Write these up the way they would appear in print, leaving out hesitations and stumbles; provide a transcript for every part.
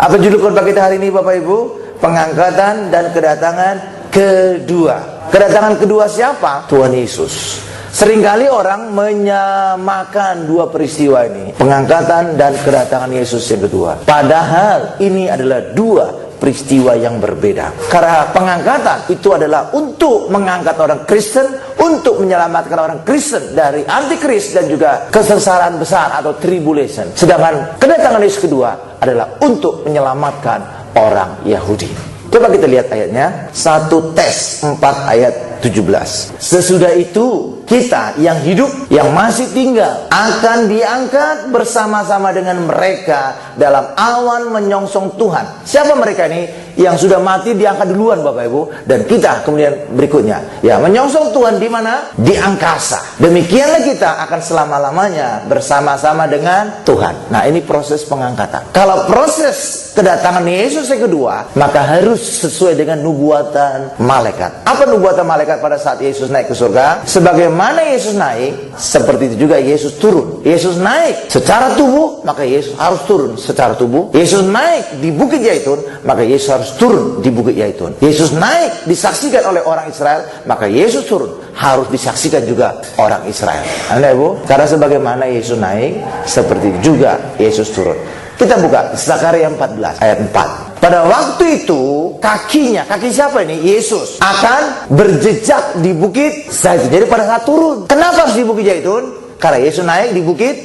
Apa judul khotbah kita hari ini Bapak Ibu? Pengangkatan dan kedatangan kedua. Kedatangan kedua siapa? Tuhan Yesus. Seringkali orang menyamakan dua peristiwa ini, pengangkatan dan kedatangan Yesus yang kedua. Padahal ini adalah dua peristiwa yang berbeda. Karena pengangkatan itu adalah untuk mengangkat orang Kristen, untuk menyelamatkan orang Kristen dari antikris dan juga kesengsaraan besar atau tribulation. Sedangkan kedatangan Yesus kedua adalah untuk menyelamatkan orang Yahudi. Coba kita lihat ayatnya, 1 Tes 4 ayat 17. Sesudah itu kita yang hidup, yang masih tinggal, akan diangkat bersama-sama dengan mereka dalam awan menyongsong Tuhan. Siapa mereka ini? Yang sudah mati diangkat duluan Bapak Ibu, dan kita kemudian berikutnya. Ya, menyongsong Tuhan di mana? Di angkasa. Demikianlah kita akan selama-lamanya bersama-sama dengan Tuhan. Nah, ini proses pengangkatan. Kalau proses kedatangan Yesus yang kedua, maka harus sesuai dengan nubuatan malaikat. Apa nubuatan malaikat pada saat Yesus naik ke surga? Sebagaimana Yesus naik, seperti itu juga Yesus turun. Yesus naik secara tubuh, maka Yesus harus turun secara tubuh. Yesus naik di Bukit Zaitun, maka Yesus harus turun di Bukit Zaitun. Yesus naik disaksikan oleh orang Israel, maka Yesus turun harus disaksikan juga orang Israel. Anda Ibu, karena sebagaimana Yesus naik, seperti juga Yesus turun. Kita buka Zakaria 14 ayat 4. Pada waktu itu kakinya, kaki siapa ini? Yesus akan berjejak di Bukit Zaitun. Jadi pada saat turun, kenapa harus di Bukit Zaitun? Karena Yesus naik di Bukit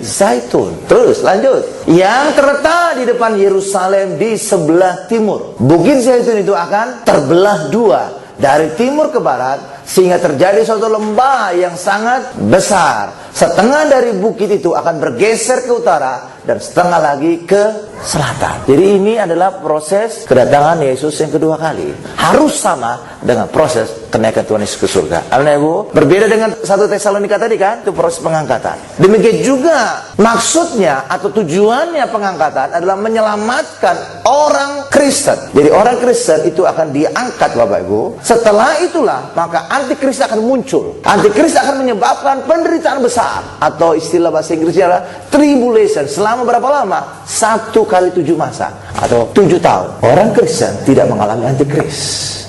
Zaitun. Terus lanjut, yang terletak di depan Yerusalem di sebelah timur. Bukit Zaitun itu akan terbelah dua dari timur ke barat, sehingga terjadi suatu lembah yang sangat besar. Setengah dari bukit itu akan bergeser ke utara dan setengah lagi ke selatan. Jadi ini adalah proses kedatangan Yesus yang kedua kali. Harus sama dengan proses kenaikan Tuhan Yesus ke surga. Amin Ibu. Berbeda dengan 1 Tesalonika tadi kan, itu proses pengangkatan. Demikian juga maksudnya atau tujuannya pengangkatan adalah menyelamatkan orang Kristen. Jadi orang Kristen itu akan diangkat Bapak Ibu. Setelah itulah maka antikris akan muncul. Antikris akan menyebabkan penderitaan besar, atau istilah bahasa Inggrisnya adalah tribulation. Selama berapa lama? 1 kali 7 masa atau 7 tahun. Orang Kristen tidak mengalami antikris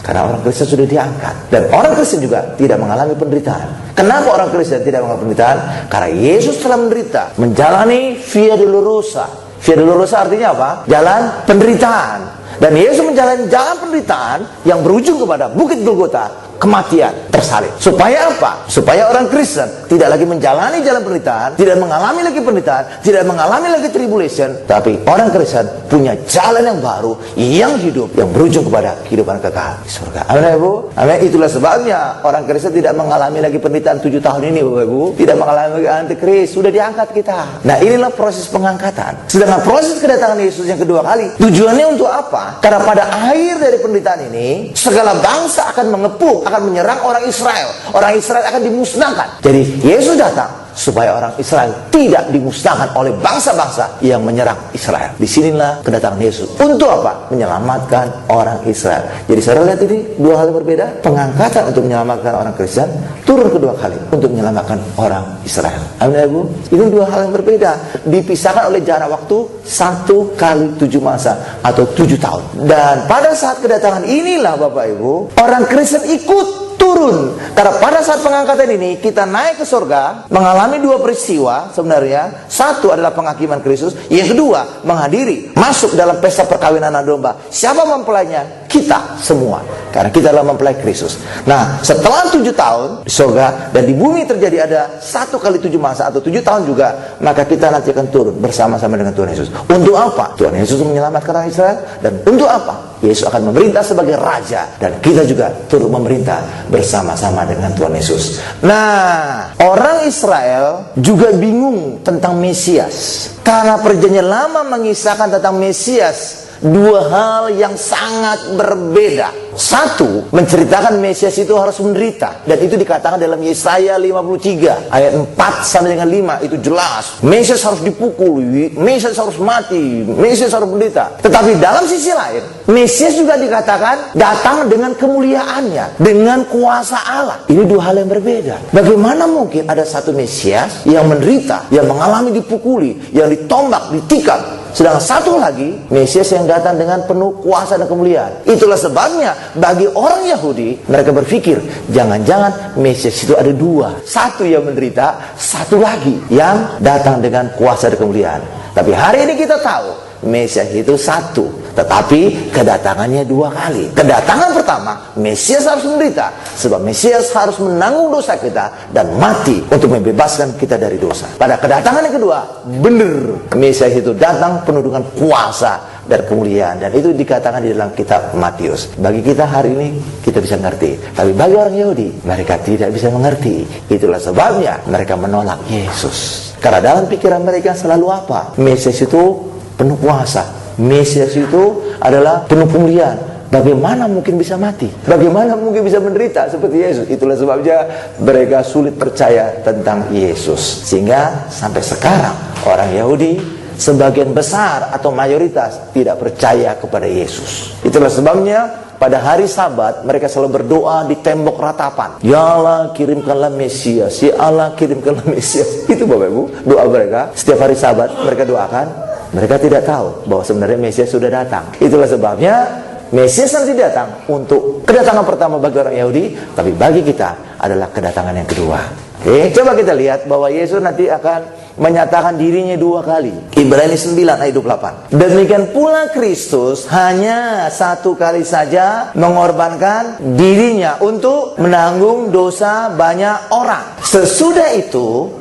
karena orang Kristen sudah diangkat, dan orang Kristen juga tidak mengalami penderitaan. Kenapa orang Kristen tidak mengalami penderitaan? Karena Yesus telah menderita, menjalani Via Dolorosa. Via Dolorosa artinya apa? Jalan penderitaan. Dan Yesus menjalani jalan penderitaan yang berujung kepada Bukit Golgota, kematian, tersalib. Supaya apa? Supaya orang Kristen tidak lagi menjalani jalan penderitaan, tidak mengalami lagi penderitaan, tidak mengalami lagi tribulation, tapi orang Kristen punya jalan yang baru, yang hidup, yang berujung kepada kehidupan kekal di surga. Amin Ibu. Amin. Itulah sebabnya orang Kristen tidak mengalami lagi penderitaan 7 tahun ini Bapak Ibu, tidak mengalami lagi antikris, sudah diangkat kita. Nah, inilah proses pengangkatan. Sedangkan proses kedatangan Yesus yang kedua kali, tujuannya untuk apa? Karena pada akhir dari penderitaan ini, segala bangsa akan mengepung, akan menyerang orang Israel. Orang Israel akan dimusnahkan. Jadi Yesus datang supaya orang Israel tidak dimusnahkan oleh bangsa-bangsa yang menyerang Israel. Disinilah kedatangan Yesus. Untuk apa? Menyelamatkan orang Israel. Jadi saudara lihat ini dua hal yang berbeda. Pengangkatan untuk menyelamatkan orang Kristen, turun kedua kali untuk menyelamatkan orang Israel. Amin Ibu. Ini dua hal yang berbeda. Dipisahkan oleh jarak waktu 1 kali 7 masa atau 7 tahun. Dan pada saat kedatangan inilah Bapak Ibu, orang Kristen ikut turun. Karena pada saat pengangkatan ini kita naik ke surga, mengalami dua peristiwa sebenarnya. Satu adalah penghakiman Kristus, yang kedua menghadiri, masuk dalam pesta perkawinan anak domba. Siapa mempelainya? Kita semua. Karena kita adalah mempelai Kristus. Nah, setelah 7 tahun di surga dan di bumi terjadi ada 1 kali 7 masa atau 7 tahun juga, maka kita nanti akan turun bersama-sama dengan Tuhan Yesus. Untuk apa? Tuhan Yesus menyelamatkan orang Israel. Dan untuk apa? Yesus akan memerintah sebagai raja, dan kita juga turut memerintah bersama-sama dengan Tuhan Yesus. Nah, orang Israel juga bingung tentang Mesias, karena perjanjian lama mengisahkan tentang Mesias dua hal yang sangat berbeda. Satu, menceritakan Mesias itu harus menderita. Dan itu dikatakan dalam Yesaya 53 ayat 4 sampai dengan 5. Itu jelas, Mesias harus dipukul, Mesias harus mati, Mesias harus menderita. Tetapi dalam sisi lain, Mesias juga dikatakan datang dengan kemuliaannya, dengan kuasa Allah. Ini dua hal yang berbeda. Bagaimana mungkin ada satu Mesias yang menderita, yang mengalami dipukuli, yang ditombak, ditikam, sedangkan satu lagi Mesias yang datang dengan penuh kuasa dan kemuliaan? Itulah sebabnya bagi orang Yahudi, mereka berpikir jangan-jangan Mesias itu ada dua, satu yang menderita, satu lagi yang datang dengan kuasa dan kemuliaan. Tapi hari ini kita tahu Mesias itu satu, tetapi kedatangannya dua kali. Kedatangan pertama, Mesias harus menderita, sebab Mesias harus menanggung dosa kita dan mati untuk membebaskan kita dari dosa. Pada kedatangan yang kedua, benar, Mesias itu datang penuh dengan kuasa dan kemuliaan, dan itu dikatakan di dalam kitab Matius. Bagi kita hari ini kita bisa mengerti, tapi bagi orang Yahudi mereka tidak bisa mengerti. Itulah sebabnya mereka menolak Yesus, karena dalam pikiran mereka selalu apa? Mesias itu penuh kuasa, Mesias itu adalah penuh kemuliaan. Bagaimana mungkin bisa mati? Bagaimana mungkin bisa menderita seperti Yesus? Itulah sebabnya mereka sulit percaya tentang Yesus. Sehingga sampai sekarang orang Yahudi sebagian besar atau mayoritas tidak percaya kepada Yesus. Itulah sebabnya pada hari Sabat mereka selalu berdoa di tembok ratapan. Ya Allah, kirimkanlah Mesias. Ya Allah, kirimkanlah Mesias. Itu Bapak Ibu doa mereka. Setiap hari Sabat mereka doakan. Mereka tidak tahu bahwa sebenarnya Mesias sudah datang. Itulah sebabnya Mesias nanti datang untuk kedatangan pertama bagi orang Yahudi, tapi bagi kita adalah kedatangan yang kedua. Oke, coba kita lihat bahwa Yesus nanti akan menyatakan dirinya dua kali. Ibrani 9 ayat 28. Demikian pula Kristus hanya satu kali saja mengorbankan dirinya untuk menanggung dosa banyak orang. Sesudah itu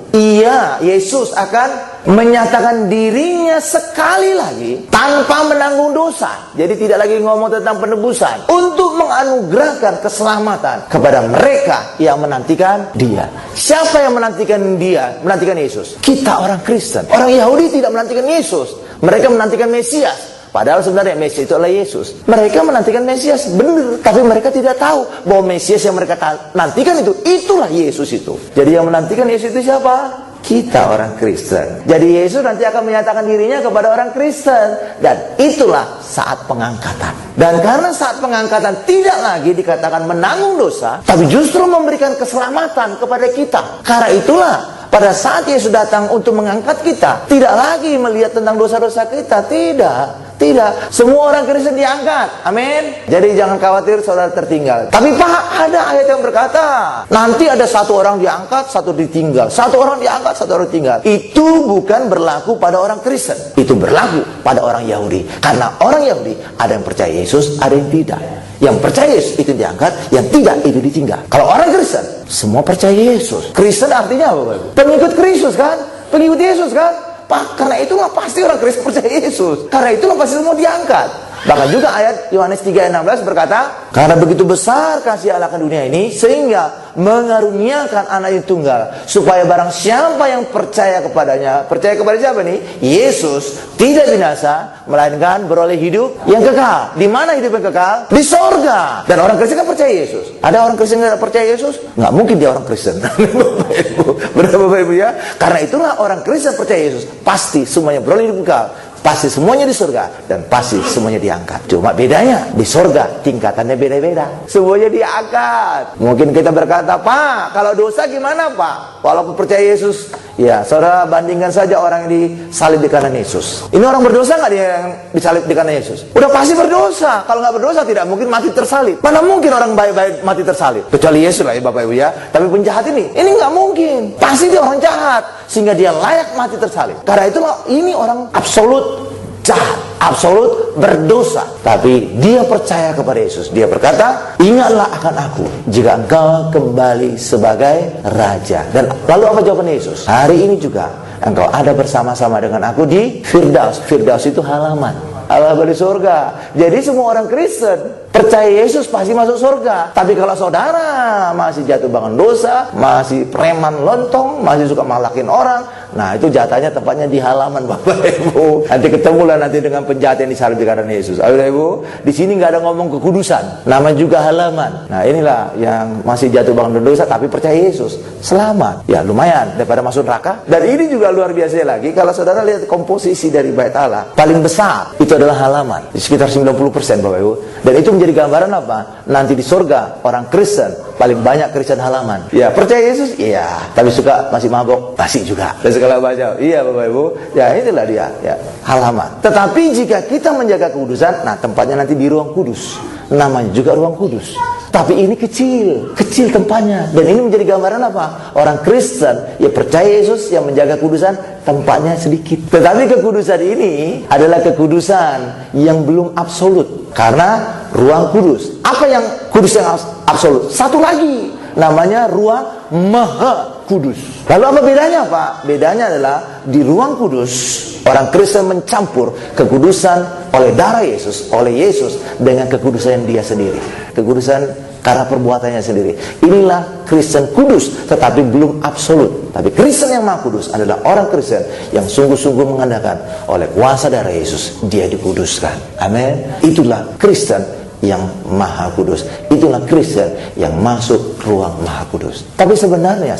Yesus akan menyatakan dirinya sekali lagi tanpa menanggung dosa. Jadi tidak lagi ngomong tentang penebusan, untuk menganugerahkan keselamatan kepada mereka yang menantikan Dia. Siapa yang menantikan Dia? Menantikan Yesus. Kita orang Kristen. Orang Yahudi tidak menantikan Yesus, mereka menantikan Mesias. Padahal sebenarnya Mesias itu adalah Yesus. Mereka menantikan Mesias, benar. Tapi mereka tidak tahu bahwa Mesias yang mereka nantikan itulah Yesus itu. Jadi yang menantikan Yesus itu siapa? Kita orang Kristen. Jadi Yesus nanti akan menyatakan dirinya kepada orang Kristen. Dan itulah saat pengangkatan. Dan karena saat pengangkatan tidak lagi dikatakan menanggung dosa, tapi justru memberikan keselamatan kepada kita. Karena itulah pada saat Yesus datang untuk mengangkat kita, tidak lagi melihat tentang dosa-dosa kita. Tidak. Semua orang Kristen diangkat. Amin. Jadi jangan khawatir saudara tertinggal. Tapi Pak, ada ayat yang berkata nanti ada satu orang diangkat, satu ditinggal. Satu orang diangkat, satu orang ditinggal. Itu bukan berlaku pada orang Kristen. Itu berlaku pada orang Yahudi. Karena orang Yahudi ada yang percaya Yesus, ada yang tidak. Yang percaya Yesus itu diangkat, yang tidak itu ditinggal. Kalau orang Kristen, semua percaya Yesus. Kristen artinya apa? Pengikut Kristus kan? Pengikut Yesus kan? Pak, karena itulah pasti orang Kristen percaya Yesus. Karena itulah pasti semua diangkat. Bahkan juga ayat Yohanes 3 ayat 16 berkata, karena begitu besar kasih Allah akan dunia ini, sehingga mengaruniakan anak yang tunggal, supaya barang siapa yang percaya kepadanya. Percaya kepada siapa nih? Yesus, tidak binasa, melainkan beroleh hidup yang kekal. Di mana hidup yang kekal? Di sorga. Dan orang Kristen kan percaya Yesus. Ada orang Kristen yang tidak percaya Yesus? Nggak mungkin dia orang Kristen. Benar Bapak Ibu ya? Karena itulah orang Kristen percaya Yesus, pasti semuanya beroleh hidup kekal, pasti semuanya di surga, dan pasti semuanya diangkat. Cuma bedanya di surga tingkatannya beda-beda. Semuanya diangkat. Mungkin kita berkata, Pak, kalau dosa gimana Pak? Walaupun percaya Yesus, ya saudara bandingkan saja orang yang disalib di kanan Yesus. Ini orang berdosa nggak dia yang disalib di kanan Yesus? Udah pasti berdosa. Kalau nggak berdosa tidak mungkin mati tersalib. Mana mungkin orang baik-baik mati tersalib? Kecuali Yesus lah ya Bapak Ibu ya. Tapi penjahat ini nggak mungkin. Pasti dia orang jahat sehingga dia layak mati tersalib. Karena itulah ini orang absolut jahat, absolut berdosa, tapi dia percaya kepada Yesus. Dia berkata, ingatlah akan aku jika engkau kembali sebagai raja. Dan lalu apa jawaban Yesus? Hari ini juga engkau ada bersama-sama dengan aku di Firdaus. Firdaus itu halaman Allah di surga. Jadi semua orang Kristen percaya Yesus pasti masuk surga. Tapi kalau saudara masih jatuh bangun dosa, masih preman lontong, masih suka malakin orang, Nah, itu jatahnya tempatnya di halaman, Bapak Ibu. Nanti ketemulah nanti dengan penjahat yang disalib di kanan Yesus. Ayo Ibu, di sini nggak ada ngomong kekudusan, nama juga halaman. Nah, inilah yang masih jatuh bangun dosa tapi percaya Yesus, selamat. Ya lumayan daripada masuk neraka. Dan ini juga luar biasa lagi, kalau saudara lihat komposisi dari bait Allah, paling besar itu adalah halaman, di sekitar 90%, Bapak Ibu. Dan itu menjadi gambaran apa? Nanti di surga orang Kristen paling banyak Kristen halaman. Ya, percaya Yesus? Iya. Tapi suka masih mabok? Masih juga. Dan segala macam. Iya, Bapak Ibu. Ya, itulah dia, ya, halaman. Tetapi jika kita menjaga kekudusan, nah tempatnya nanti di ruang kudus. Namanya juga ruang kudus. Tapi ini kecil tempatnya. Dan ini menjadi gambaran apa? Orang Kristen yang percaya Yesus, yang menjaga kekudusan, tempatnya sedikit. Tetapi kekudusan ini adalah kekudusan yang belum absolut. Karena ruang kudus. Apa yang kudus yang absolut? Satu lagi, namanya ruang maha kudus. Lalu apa bedanya, Pak? Bedanya adalah di ruang kudus orang Kristen mencampur kekudusan oleh darah Yesus, oleh Yesus, dengan kekudusan dia sendiri. Kekudusan karena perbuatannya sendiri. Inilah Kristen kudus, tetapi belum absolut. Tapi Kristen yang maha kudus adalah orang Kristen yang sungguh-sungguh mengandalkan oleh kuasa darah Yesus, dia dikuduskan. Amin. Itulah Kristen yang maha kudus. Itulah Kristen yang masuk ruang maha kudus. Tapi sebenarnya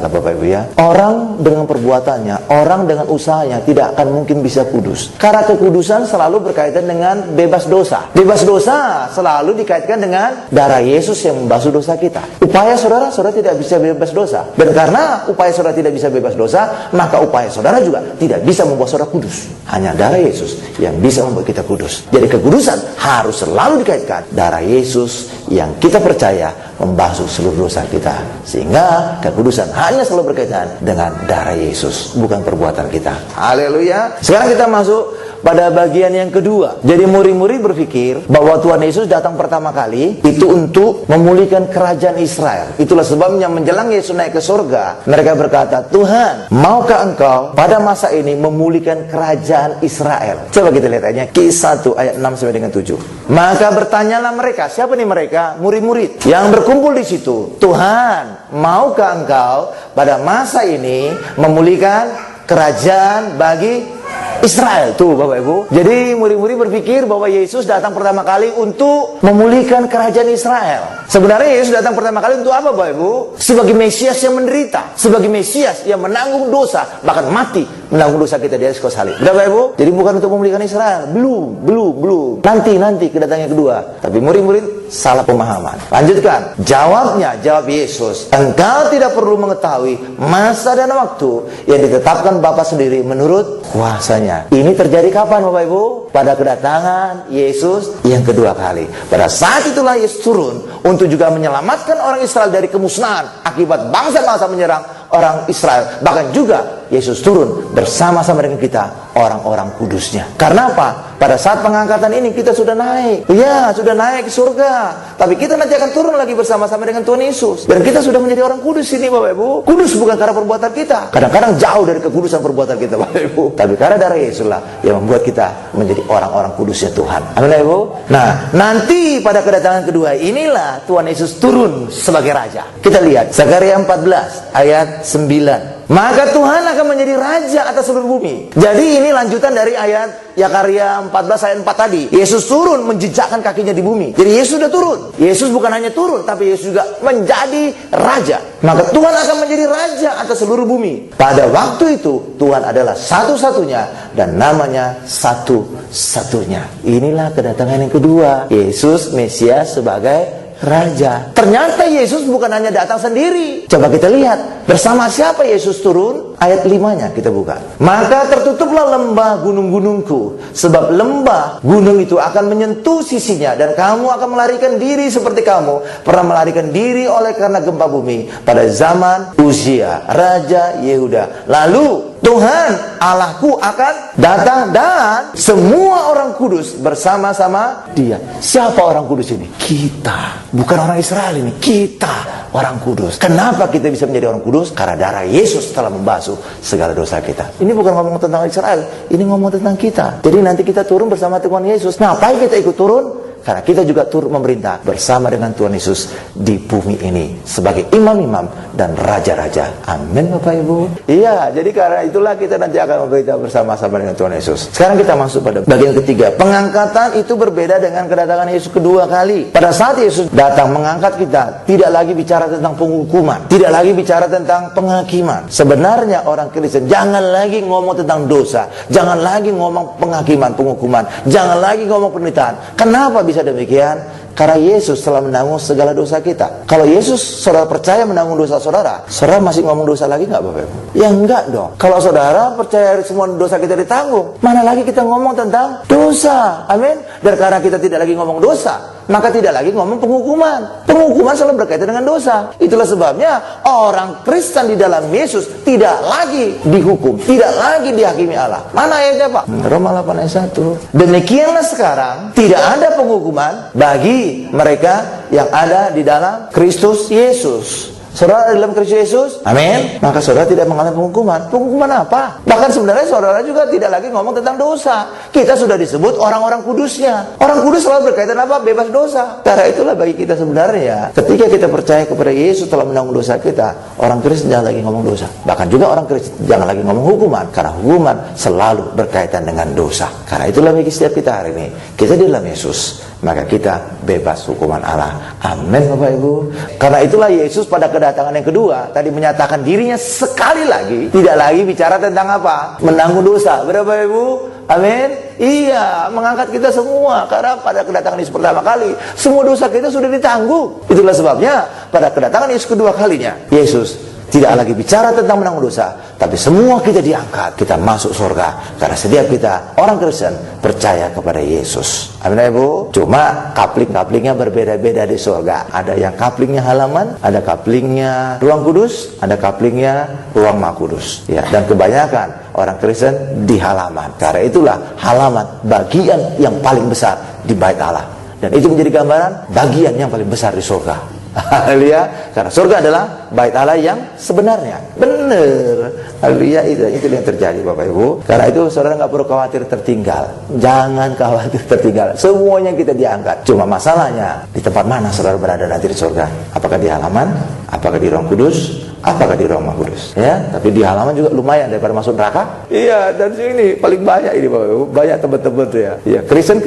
lah Bapak Ibu ya, orang dengan perbuatannya, orang dengan usahanya tidak akan mungkin bisa kudus. Karena kekudusan selalu berkaitan dengan bebas dosa. Bebas dosa selalu dikaitkan dengan darah Yesus yang membasuh dosa kita. Upaya saudara tidak bisa bebas dosa. Dan karena upaya saudara tidak bisa bebas dosa, maka upaya saudara juga tidak bisa membuat saudara kudus. Hanya darah Yesus yang bisa membuat kita kudus. Jadi kekudusan harus selalu dikaitkan darah Yesus yang kita percaya membasuh seluruh dosa kita, sehingga kekudusan hanya selalu berkaitan dengan darah Yesus, bukan perbuatan kita. Haleluya. Sekarang kita masuk pada bagian yang kedua. Jadi murid-murid berpikir bahwa Tuhan Yesus datang pertama kali itu untuk memulihkan kerajaan Israel. Itulah sebabnya menjelang Yesus naik ke surga, mereka berkata, Tuhan, maukah engkau pada masa ini memulihkan kerajaan Israel? Coba kita lihat ayatnya, Kisah 1 ayat 6 sampai dengan 7. Maka bertanyalah mereka, siapa nih mereka? Murid-murid yang berkumpul di situ. Tuhan, maukah engkau pada masa ini memulihkan kerajaan bagi Israel? Tuh Bapak Ibu. Jadi murid-murid berpikir bahwa Yesus datang pertama kali untuk memulihkan kerajaan Israel. Sebenarnya Yesus datang pertama kali untuk apa Bapak Ibu? Sebagai Mesias yang menderita, sebagai Mesias yang menanggung dosa, bahkan mati menanggung dosa kita di atas kayu salib. Bapak Ibu? Jadi bukan untuk memulihkan Israel. Belum. Nanti kedatangan kedua. Tapi murid-murid salah pemahaman. Lanjutkan. Jawab Yesus, engkau tidak perlu mengetahui masa dan waktu yang ditetapkan Bapa sendiri menurut kuasanya. Ini terjadi kapan Bapak Ibu? Pada kedatangan Yesus yang kedua kali. Pada saat itulah Yesus turun untuk juga menyelamatkan orang Israel dari kemusnahan akibat bangsa-bangsa menyerang orang Israel. Bahkan juga Yesus turun bersama-sama dengan kita, orang-orang kudusnya. Karena apa? Pada saat pengangkatan ini kita sudah naik. Ya, sudah naik ke surga. Tapi kita nanti akan turun lagi bersama-sama dengan Tuhan Yesus. Dan kita sudah menjadi orang kudus ini Bapak Ibu. Kudus bukan karena perbuatan kita. Kadang-kadang jauh dari kekudusan perbuatan kita Bapak Ibu. Tapi karena darah Yesus lah yang membuat kita menjadi orang-orang kudusnya Tuhan. Amin Ibu. Nah, nanti pada kedatangan kedua inilah Tuhan Yesus turun sebagai Raja. Kita lihat Zakaria 14 ayat 9. Maka Tuhan akan menjadi Raja atas seluruh bumi. Jadi ini lanjutan dari ayat Zakaria 14 ayat 4 tadi. Yesus turun menjejakkan kakinya di bumi. Jadi Yesus sudah turun. Yesus bukan hanya turun, tapi Yesus juga menjadi Raja. Maka Tuhan akan menjadi Raja atas seluruh bumi. Pada waktu itu Tuhan adalah satu-satunya dan namanya satu-satunya. Inilah kedatangan yang kedua. Yesus Mesias sebagai Raja. Ternyata Yesus bukan hanya datang sendiri. Coba kita lihat bersama siapa Yesus turun. Ayat 5-nya kita buka. Maka tertutuplah lembah gunung-gunungku, sebab lembah gunung itu akan menyentuh sisinya, dan kamu akan melarikan diri seperti kamu pernah melarikan diri oleh karena gempa bumi pada zaman Uzia Raja Yehuda. Lalu Tuhan Allahku akan datang dan semua orang kudus bersama-sama dia. Siapa orang kudus ini? Kita. Bukan orang Israel ini. Kita orang kudus. Kenapa kita bisa menjadi orang kudus? Karena darah Yesus telah membasuh segala dosa kita. Ini bukan ngomong tentang Israel. Ini ngomong tentang kita. Jadi nanti kita turun bersama Tuhan Yesus. Ngapain kita ikut turun? Karena kita juga turut memerintah bersama dengan Tuhan Yesus di bumi ini sebagai imam-imam dan raja-raja. Amin Bapak Ibu. Iya, jadi karena itulah kita nanti akan memerintah bersama-sama dengan Tuhan Yesus. Sekarang kita masuk pada bagian ketiga. Pengangkatan itu berbeda dengan kedatangan Yesus kedua kali. Pada saat Yesus datang mengangkat kita, tidak lagi bicara tentang penghukuman, tidak lagi bicara tentang penghakiman. Sebenarnya orang Kristen jangan lagi ngomong tentang dosa, jangan lagi ngomong penghakiman, penghukuman, jangan lagi ngomong penderitaan. Kenapa bisa demikian? Karena Yesus telah menanggung segala dosa kita. Kalau Yesus saudara percaya menanggung dosa saudara, saudara masih ngomong dosa lagi nggak Bapak Ibu? Ya enggak dong. Kalau saudara percaya semua dosa kita ditanggung, mana lagi kita ngomong tentang dosa? Amin. Dan karena kita tidak lagi ngomong dosa, maka tidak lagi ngomong penghukuman. Penghukuman selalu berkaitan dengan dosa. Itulah sebabnya orang Kristen di dalam Yesus tidak lagi dihukum, tidak lagi dihakimi Allah. Mana ayatnya Pak? Roma 8 ayat 1. Demikianlah sekarang tidak ada penghukuman bagi mereka yang ada di dalam Kristus Yesus. Saudara ada dalam Kristus Yesus, amin. Maka saudara tidak mengalami penghukuman. Penghukuman apa? Bahkan sebenarnya saudara juga tidak lagi ngomong tentang dosa. Kita sudah disebut orang-orang kudusnya. Orang kudus selalu berkaitan apa? Bebas dosa. Karena itulah bagi kita sebenarnya, ketika kita percaya kepada Yesus telah menanggung dosa kita, orang Kristen jangan lagi ngomong dosa. Bahkan juga orang Kristen jangan lagi ngomong hukuman, karena hukuman selalu berkaitan dengan dosa. Karena itulah bagi setiap kita hari ini, kita di dalam Yesus, maka kita bebas hukuman Allah. Amin Bapak Ibu. Karena itulah Yesus pada kedatangan yang kedua tadi menyatakan dirinya sekali lagi, tidak lagi bicara tentang apa? Menanggung dosa. Berapa Ibu? Amin. Iya, mengangkat kita semua. Karena pada kedatangan Yesus pertama kali, semua dosa kita sudah ditanggung. Itulah sebabnya pada kedatangan Yesus kedua kalinya, Yesus tidak lagi bicara tentang menanggung dosa, tapi semua kita diangkat, kita masuk surga. Karena setiap kita orang Kristen percaya kepada Yesus. Amin ya Bu. Cuma kapling-kaplingnya berbeda-beda di surga. Ada yang kaplingnya halaman, ada kaplingnya ruang kudus, ada kaplingnya ruang maha kudus. Ya, dan kebanyakan orang Kristen di halaman. Karena itulah halaman bagian yang paling besar di bait Allah. Dan itu menjadi gambaran bagian yang paling besar di surga. Haleluya. Karena surga adalah bait Allah yang sebenarnya. Benar. Haleluya. Itu yang terjadi Bapak Ibu. Karena itu saudara nggak perlu khawatir tertinggal. Jangan khawatir tertinggal. Semuanya kita diangkat. Cuma masalahnya di tempat mana saudara berada nanti di surga? Apakah di halaman? Apakah di ruang kudus? Apakah di ruang maha kudus? Ya, tapi di halaman juga lumayan daripada masuk neraka. Iya, dan ini paling banyak ini Bapak Ibu. Banyak tebet-tebet ya. Iya, Kristen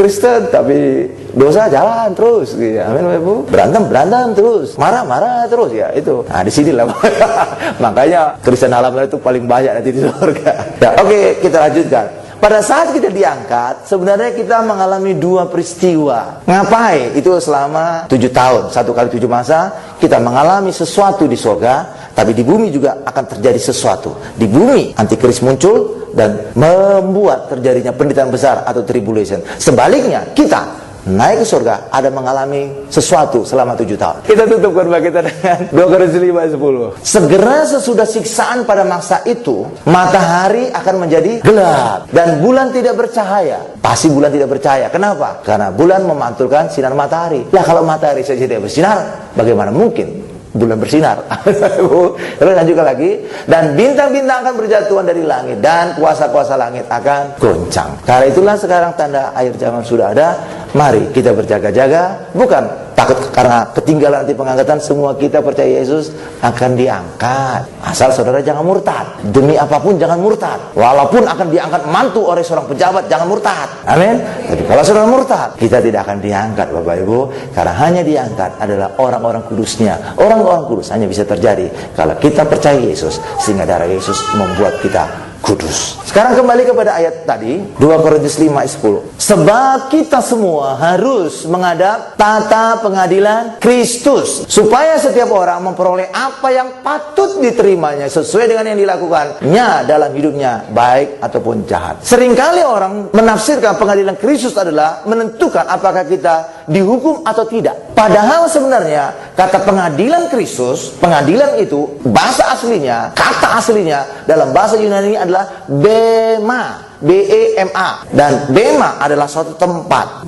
tapi dosa jalan terus. Iya, amin Bapak Ibu. Berantem terus, marah terus ya itu. Nah, di sinilah makanya Kristen halaman itu paling banyak nanti di surga. Ya, oke, kita lanjutkan. Pada saat kita diangkat, sebenarnya kita mengalami dua peristiwa. Ngapain? Itu selama 7 tahun, 1 kali 7 masa, kita mengalami sesuatu di surga, tapi di bumi juga akan terjadi sesuatu. Di bumi, antikris muncul dan membuat terjadinya penderitaan besar atau tribulation. Sebaliknya, kita naik ke surga, ada mengalami sesuatu selama 7 tahun. Kita tutup khotbah kita dengan 2 Korintus 5 ayat 10. Segera sesudah siksaan pada masa itu, matahari akan menjadi gelap dan bulan tidak bercahaya. Pasti bulan tidak bercahaya. Kenapa? Karena bulan memantulkan sinar matahari. Lah kalau matahari saja tidak bersinar, bagaimana mungkin bulan bersinar? Terus lanjutkan lagi. Dan bintang-bintang akan berjatuhan dari langit, dan kuasa-kuasa langit akan goncang. Karena itulah sekarang tanda akhir zaman sudah ada. Mari kita berjaga-jaga, bukan takut karena ketinggalan nanti pengangkatan. Semua kita percaya Yesus akan diangkat. Asal saudara jangan murtad. Demi apapun jangan murtad. Walaupun akan diangkat mantu oleh seorang pejabat, jangan murtad. Amin. Tapi kalau saudara murtad, kita tidak akan diangkat Bapak Ibu. Karena hanya diangkat adalah orang-orang kudusnya. Orang-orang kudus hanya bisa terjadi kalau kita percaya Yesus, sehingga darah Yesus membuat kita kudus. Sekarang kembali kepada ayat tadi, 2 Korintus 5 ayat 10. Sebab kita semua harus menghadap tata pengadilan Kristus, supaya setiap orang memperoleh apa yang patut diterimanya sesuai dengan yang dilakukannya dalam hidupnya, baik ataupun jahat. Seringkali orang menafsirkan pengadilan Kristus adalah menentukan apakah kita dihukum atau tidak. Padahal sebenarnya kata pengadilan Kristus, pengadilan itu bahasa aslinya, kata aslinya dalam bahasa Yunani adalah bema. B-E-M-A. Dan bema adalah suatu tempat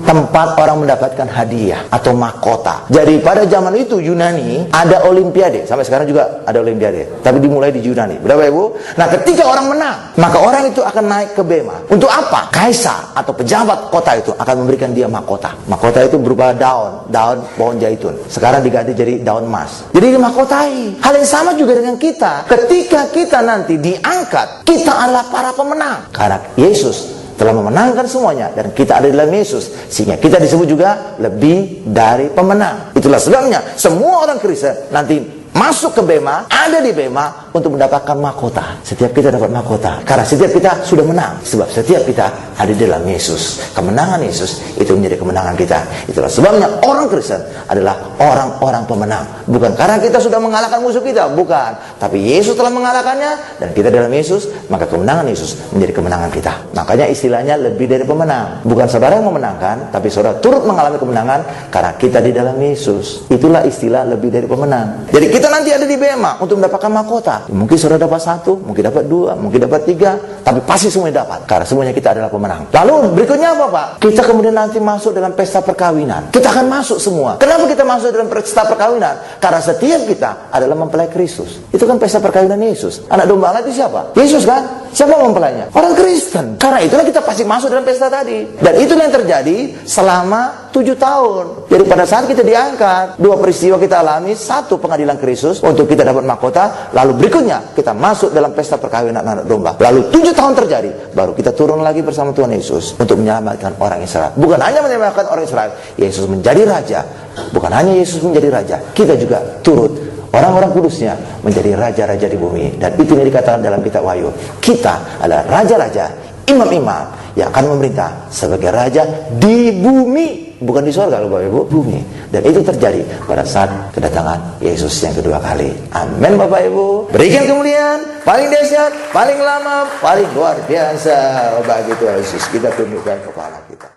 orang mendapatkan hadiah atau mahkota. Jadi pada zaman itu Yunani ada olimpiade. Sampai sekarang juga ada olimpiade, tapi dimulai di Yunani. Berapa Ibu? Nah, ketika orang menang, maka orang itu akan naik ke bema. Untuk apa? Kaisar atau pejabat kota itu akan memberikan dia mahkota. Mahkota itu berupa daun pohon zaitun. Sekarang diganti jadi daun emas. Jadi dimahkotai. Hal yang sama juga dengan kita. Ketika kita nanti diangkat, kita adalah para pemenang. Karena Yesus telah memenangkan semuanya dan kita ada dalam Yesus, sehingga kita disebut juga lebih dari pemenang. Itulah sebabnya semua orang Kristen nanti masuk ke bema, ada di bema untuk mendapatkan mahkota. Setiap kita dapat mahkota karena setiap kita sudah menang, sebab setiap kita ada di dalam Yesus. Kemenangan Yesus itu menjadi kemenangan kita. Itulah sebabnya orang Kristen adalah orang-orang pemenang. Bukan karena kita sudah mengalahkan musuh kita, bukan, tapi Yesus telah mengalahkannya dan kita dalam Yesus, maka kemenangan Yesus menjadi kemenangan kita. Makanya istilahnya lebih dari pemenang. Bukan saudara yang memenangkan, tapi saudara turut mengalami kemenangan karena kita di dalam Yesus. Itulah istilah lebih dari pemenang. Jadi kita nanti ada di bema untuk mendapatkan mahkota. Mungkin saudara dapat 1, mungkin dapat 2, mungkin dapat 3, tapi pasti semuanya dapat karena semuanya kita adalah pemenang. Lalu berikutnya apa Pak? Kita kemudian nanti masuk dalam pesta perkawinan. Kita akan masuk semua. Kenapa kita masuk dalam pesta perkawinan? Karena setiap kita adalah mempelai Kristus. Itu kan pesta perkawinan Yesus. Anak domba Allah itu siapa? Yesus kan? Siapa mempelainya? Orang Kristen. Karena itulah kita pasti masuk dalam pesta tadi. Dan itu yang terjadi selama 7 tahun. Jadi pada saat kita diangkat, 2 peristiwa kita alami. 1, pengadilan Kristus untuk kita dapat mahkota. Lalu berikutnya kita masuk dalam pesta perkawinan anak domba. Lalu 7 tahun terjadi, baru kita turun lagi bersama Tuhan Yesus untuk menyelamatkan orang Israel. Bukan hanya menyelamatkan orang Israel, Yesus menjadi raja. Bukan hanya Yesus menjadi raja, kita juga turut orang-orang kudusnya menjadi raja-raja di bumi. Dan itu yang dikatakan dalam kitab Wahyu. Kita adalah raja-raja, imam-imam yang akan memerintah sebagai raja di bumi. Bukan di surga loh Bapak Ibu, bumi. Dan itu terjadi pada saat kedatangan Yesus yang kedua kali. Amin Bapak Ibu. Berikan kemuliaan paling dahsyat, paling lama, paling luar biasa bagi Tuhan Yesus. Kita tundukkan kepala kita.